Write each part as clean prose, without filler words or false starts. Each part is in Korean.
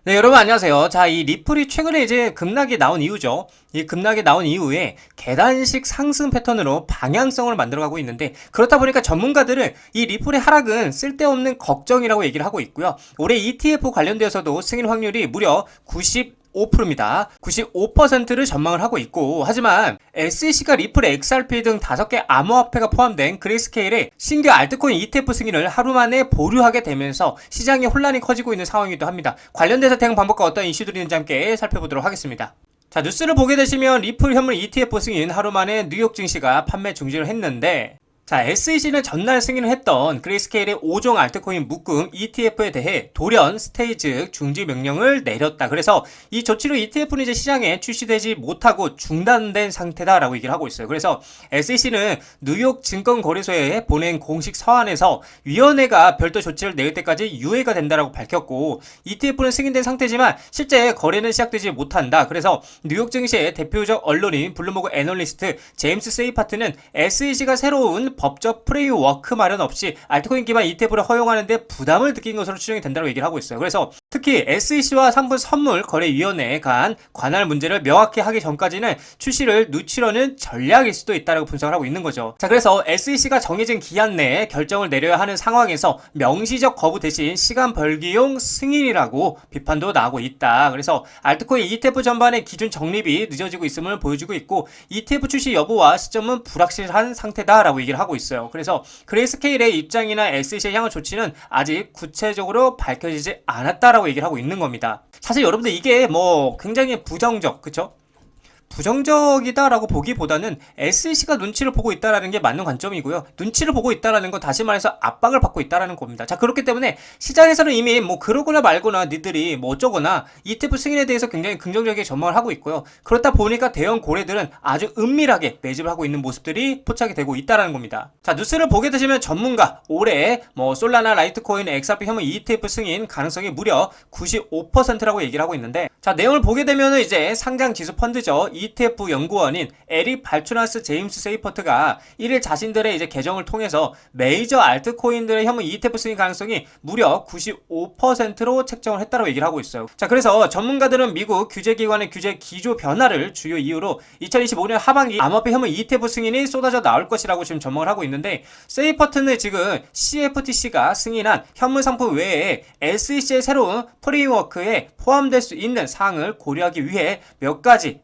네, 여러분 안녕하세요. 자, 이 리플이 최근에 이제 급락이 나온 이유죠. 이 급락이 나온 이후에 계단식 상승 패턴으로 방향성을 만들어가고 있는데, 그렇다 보니까 전문가들은 이 리플의 하락은 쓸데없는 걱정이라고 얘기를 하고 있고요. 올해 ETF 관련돼서도 승인 확률이 무려 95%입니다. 95%를 전망을 하고 있고, 하지만 SEC가 리플, XRP 등 5개 암호화폐가 포함된 그레이스케일의 신규 알트코인 ETF 승인을 하루 만에 보류하게 되면서 시장에 혼란이 커지고 있는 상황이기도 합니다. 관련돼서 대응 방법과 어떤 이슈들이 있는지 함께 살펴보도록 하겠습니다. 자, 뉴스를 보게 되시면 리플 현물 ETF 승인 하루 만에 뉴욕 증시가 판매 중지를 했는데, 자, SEC는 전날 승인을 했던 그레이스케일의 5종 알트코인 묶음 ETF에 대해 돌연 스테이지 중지 명령을 내렸다. 그래서 이 조치로 ETF는 이제 시장에 출시되지 못하고 중단된 상태다라고 얘기를 하고 있어요. 그래서 SEC는 뉴욕 증권거래소에 보낸 공식 서한에서 위원회가 별도 조치를 내릴 때까지 유예가 된다라고 밝혔고, ETF는 승인된 상태지만 실제 거래는 시작되지 못한다. 그래서 뉴욕 증시의 대표적 언론인 블룸버그 애널리스트 제임스 세이파트는 SEC가 새로운 법적 프레임워크 마련 없이 알트코인 기반 ETF를 허용하는데 부담을 느낀 것으로 추정이 된다고 얘기를 하고 있어요. 그래서 특히 SEC와 상품 선물 거래위원회에 간 관할 문제를 명확히 하기 전까지는 출시를 늦추려는 전략일 수도 있다고 분석을 하고 있는 거죠. 자, 그래서 SEC가 정해진 기한 내에 결정을 내려야 하는 상황에서 명시적 거부 대신 시간 벌기용 승인이라고 비판도 나오고 있다. 그래서 알트코인 ETF 전반의 기준 정립이 늦어지고 있음을 보여주고 있고, ETF 출시 여부와 시점은 불확실한 상태다라고 얘기를 하고 있어요. 그래서 그레이스케일의 입장이나 SEC의 향후 조치는 아직 구체적으로 밝혀지지 않았다라고 얘기를 하고 있는 겁니다. 사실 여러분들 이게 뭐 굉장히 부정적, 그쵸? 부정적이다라고 보기보다는 SEC가 눈치를 보고 있다라는 게 맞는 관점이고요. 눈치를 보고 있다라는 건 다시 말해서 압박을 받고 있다라는 겁니다. 자, 그렇기 때문에 시장에서는 이미 뭐 그러거나 말거나 니들이 뭐 어쩌거나 ETF 승인에 대해서 굉장히 긍정적인 전망을 하고 있고요. 그렇다 보니까 대형 고래들은 아주 은밀하게 매집을 하고 있는 모습들이 포착이 되고 있다라는 겁니다. 자, 뉴스를 보게 되시면 전문가 올해 뭐 솔라나, 라이트코인, XRP 현물 ETF 승인 가능성이 무려 95%라고 얘기를 하고 있는데, 자, 내용을 보게 되면은 이제 상장 지수 펀드죠. ETF 연구원인 에릭 발추나스 제임스 세이퍼트가 1일 자신들의 이제 계정을 통해서 메이저 알트코인들의 현물 ETF 승인 가능성이 무려 95%로 책정을 했다고 얘기를 하고 있어요. 자, 그래서 전문가들은 미국 규제기관의 규제 기조 변화를 주요 이유로 2025년 하반기 암호화폐 현물 ETF 승인이 쏟아져 나올 것이라고 지금 전망을 하고 있는데, 세이퍼트는 지금 CFTC가 승인한 현물 상품 외에 SEC의 새로운 프레임워크에 포함될 수 있는 사항을 고려하기 위해 몇 가지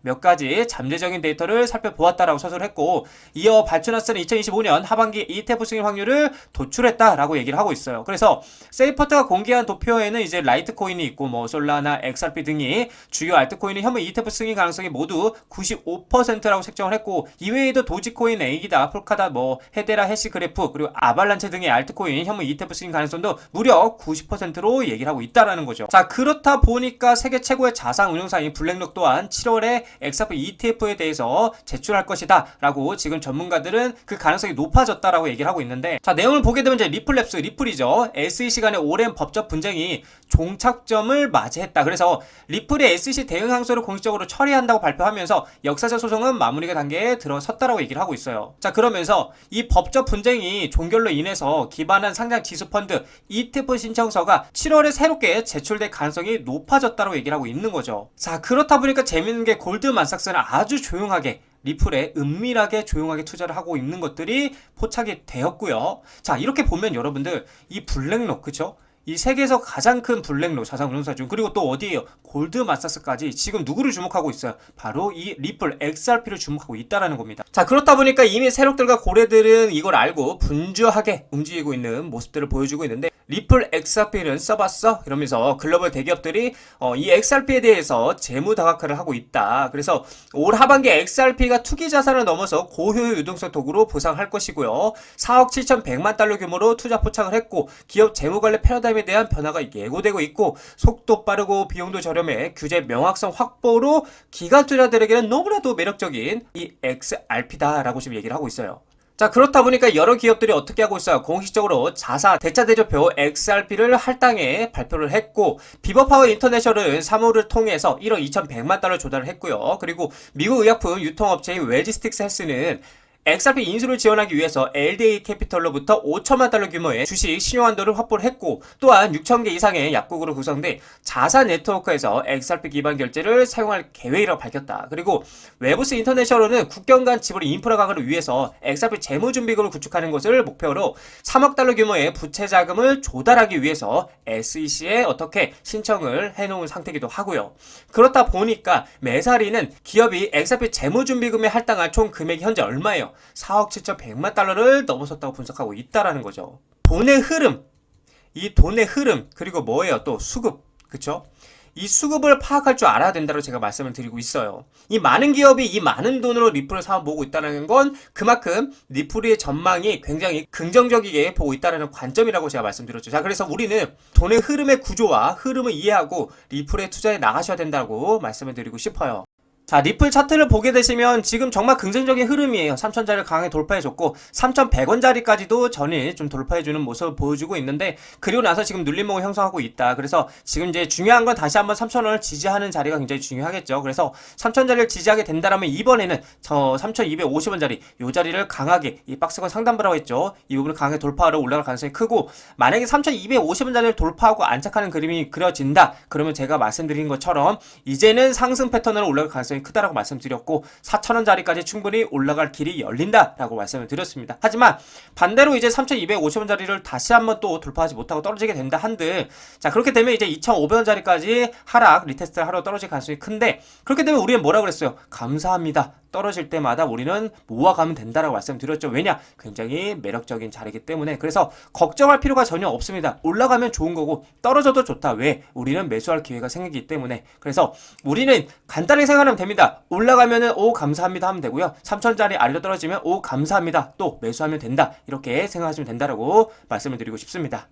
잠재적인 데이터를 살펴보았다라고 서술을 했고, 이어 발추나스는 2025년 하반기 ETF 승인 확률을 도출했다라고 얘기를 하고 있어요. 그래서 세이퍼트가 공개한 도표에는 이제 라이트코인이 있고 뭐 솔라나, XRP 등이 주요 알트코인의 현물 ETF 승인 가능성이 모두 95%라고 책정을 했고, 이외에도 도지코인, 에이기다, 폴카다, 뭐 헤데라, 해시그래프, 그리고 아발란체 등의 알트코인 현물 ETF 승인 가능성도 무려 90%로 얘기를 하고 있다라는 거죠. 자, 그렇다 보니까 세계 최고의 자산 운용사인 블랙록 또한 7월에 XRP ETF에 대해서 제출할 것이다 라고 지금 전문가들은 그 가능성이 높아졌다라고 얘기를 하고 있는데, 자, 내용을 보게 되면 이제 리플랩스, 리플이죠. SEC 간의 오랜 법적 분쟁이 종착점을 맞이했다. 그래서 리플의 SEC 대응 항소를 공식적으로 처리한다고 발표하면서 역사적 소송은 마무리가 단계에 들어섰다라고 얘기를 하고 있어요. 자, 그러면서 이 법적 분쟁이 종결로 인해서 기반한 상장 지수 펀드 ETF 신청서가 7월에 새롭게 제출될 가능성이 높아졌다고 얘기를 하고 있는 거죠. 자, 그렇다 보니까 재밌는 게 골드만삭스는 아주 조용하게 리플에 은밀하게 조용하게 투자를 하고 있는 것들이 포착이 되었고요. 자, 이렇게 보면 여러분들 이 블랙록, 그쵸? 이 세계에서 가장 큰 블랙록 자산운용사 중, 그리고 또 어디에요? 골드만삭스까지 지금 누구를 주목하고 있어요? 바로 이 리플 XRP를 주목하고 있다라는 겁니다. 자, 그렇다 보니까 이미 세력들과 고래들은 이걸 알고 분주하게 움직이고 있는 모습들을 보여주고 있는데, 리플 XRP는 써봤어? 이러면서 글로벌 대기업들이 이 XRP에 대해서 재무 다각화를 하고 있다. 그래서 올 하반기 XRP가 투기 자산을 넘어서 고효율 유동성 도구로 보상할 것이고요. 4억 7,100만 달러 규모로 투자 포착을 했고, 기업 재무관리 패러다임에 대한 변화가 예고되고 있고, 속도 빠르고 비용도 저렴해 규제 명확성 확보로 기관 투자들에게는 너무나도 매력적인 이 XRP다라고 지금 얘기를 하고 있어요. 자, 그렇다 보니까 여러 기업들이 어떻게 하고 있어요? 공식적으로 자사 대차 대조표 XRP를 할당해 발표를 했고, 비버파워 인터내셔널은 사무를 통해서 1억 2,100만 달러 조달을 했고요. 그리고 미국 의약품 유통업체인 웰지스틱스 헬스는 XRP 인수를 지원하기 위해서 LDA 캐피털로부터 5천만 달러 규모의 주식 신용한도를 확보를 했고, 또한 6,000개 이상의 약국으로 구성된 자산 네트워크에서 XRP 기반 결제를 사용할 계획이라고 밝혔다. 그리고 웨브스 인터내셔널은 국경 간 지불 인프라 강화를 위해서 XRP 재무준비금을 구축하는 것을 목표로 3억 달러 규모의 부채 자금을 조달하기 위해서 SEC에 어떻게 신청을 해놓은 상태이기도 하고요. 그렇다 보니까 메사리는 기업이 XRP 재무준비금에 할당한 총 금액이 현재 얼마예요? 4억 7,100만 달러를 넘어섰다고 분석하고 있다라는 거죠. 돈의 흐름, 이 돈의 흐름, 그리고 뭐예요? 또 수급, 그쵸? 이 수급을 파악할 줄 알아야 된다고 제가 말씀을 드리고 있어요. 이 많은 기업이 이 많은 돈으로 리플을 사모으고 있다는 건 그만큼 리플의 전망이 굉장히 긍정적이게 보고 있다는 관점이라고 제가 말씀드렸죠. 자, 그래서 우리는 돈의 흐름의 구조와 흐름을 이해하고 리플에 투자해 나가셔야 된다고 말씀을 드리고 싶어요. 자, 리플 차트를 보게 되시면 지금 정말 긍정적인 흐름이에요. 3,000자리를 강하게 돌파해줬고 3,100원짜리까지도 전일 좀 돌파해주는 모습을 보여주고 있는데, 그리고 나서 지금 눌림목을 형성하고 있다. 그래서 지금 이제 중요한 건 다시 한번 3,000원을 지지하는 자리가 굉장히 중요하겠죠. 그래서 3,000자리를 지지하게 된다면 이번에는 저 3,250원짜리 이 자리를 강하게, 이 박스권 상단부라고 했죠. 이 부분을 강하게 돌파하러 올라갈 가능성이 크고, 만약에 3,250원짜리를 돌파하고 안착하는 그림이 그려진다. 그러면 제가 말씀드린 것처럼 이제는 상승 패턴으로 올라갈 가능성이 크다라고 말씀드렸고 4,000원짜리까지 충분히 올라갈 길이 열린다라고 말씀을 드렸습니다. 하지만 반대로 이제 3,250원짜리를 다시 한번 또 돌파하지 못하고 떨어지게 된다 한들, 자, 그렇게 되면 이제 2,500원짜리까지 하락 리테스트를 하러 떨어질 가능성이 큰데, 그렇게 되면 우리는 뭐라 그랬어요? 감사합니다. 떨어질 때마다 우리는 모아가면 된다라고 말씀드렸죠. 왜냐? 굉장히 매력적인 자리이기 때문에. 그래서 걱정할 필요가 전혀 없습니다. 올라가면 좋은 거고 떨어져도 좋다. 왜? 우리는 매수할 기회가 생기기 때문에. 그래서 우리는 간단하게 생각하면 됩니다. 올라가면은 오 감사합니다 하면 되고요. 3,000원짜리 아래로 떨어지면 오 감사합니다 또 매수하면 된다. 이렇게 생각하시면 된다라고 말씀을 드리고 싶습니다.